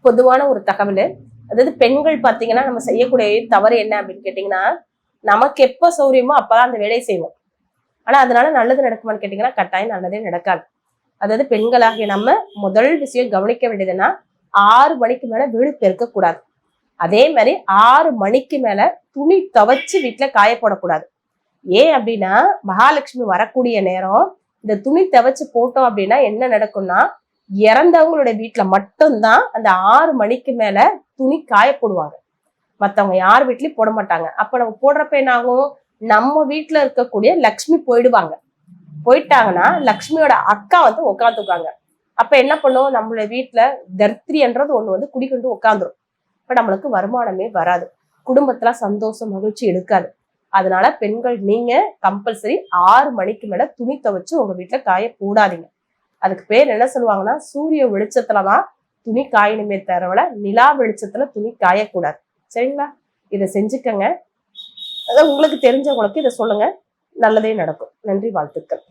பொதுவான ஒரு தகவல். அதாவது பெண்கள் பாத்தீங்கன்னா நம்ம செய்யக்கூடிய தவறு என்ன அப்படின்னு கேட்டீங்கன்னா, நமக்கு எப்ப சௌரியமோ அப்பதான் அந்த வேலையை செய்வோம். ஆனா அதனால நல்லது நடக்குமான்னு கேட்டீங்கன்னா கட்டாயம் நல்லதே நடக்காது. அதாவது பெண்களாகிய நம்ம முதல் விஷயம் கவனிக்க வேண்டியதுன்னா 6 மணிக்கு மேல வீடு பெருக்கக்கூடாது. அதே மாதிரி 6 மணிக்கு மேல துணி துவைச்சு வீட்டுல காய போடக்கூடாது. ஏன் அப்படின்னா மகாலட்சுமி வரக்கூடிய நேரம். இந்த துணி துவைச்சு போட்டோம் அப்படின்னா என்ன நடக்கும்னா, இறந்தவங்களுடைய வீட்டுல மட்டும்தான் அந்த 6 மணிக்கு மேல துணி காய போடுவாங்க. மத்தவங்க யார் வீட்லயும் போட மாட்டாங்க. அப்ப நம்ம போடுறப்ப என்ன ஆகும், நம்ம வீட்டுல இருக்கக்கூடிய லக்ஷ்மி போயிடுவாங்க. போயிட்டாங்கன்னா லக்ஷ்மியோட அக்கா வந்து உட்காந்துக்குவாங்க. அப்ப என்ன பண்ணுவோம், நம்மளோட வீட்டுல தர்த்திரியன்றது ஒண்ணு வந்து குடிக்கொண்டு உட்காந்துரும். இப்ப நம்மளுக்கு வருமானமே வராது. குடும்பத்துல சந்தோஷம் மகிழ்ச்சி இருக்காது. அதனால பெண்கள் நீங்க கம்பல்சரி 6 மணிக்கு மேல துணி துவைச்சு உங்க வீட்டுல காய போடாதீங்க. அதுக்கு பேர் என்ன சொல்லுவாங்கன்னா, சூரிய வெளிச்சத்துலதான் துணி காயணுமே தவிர நிலா வெளிச்சத்துல துணி காயக்கூடாது. சரிங்களா? இதை செஞ்சுக்கங்க. அதான் உங்களுக்கு தெரிஞ்சவங்களுக்கு இதை சொல்லுங்க. நல்லதே நடக்கும். நன்றி, வாழ்த்துக்கள்.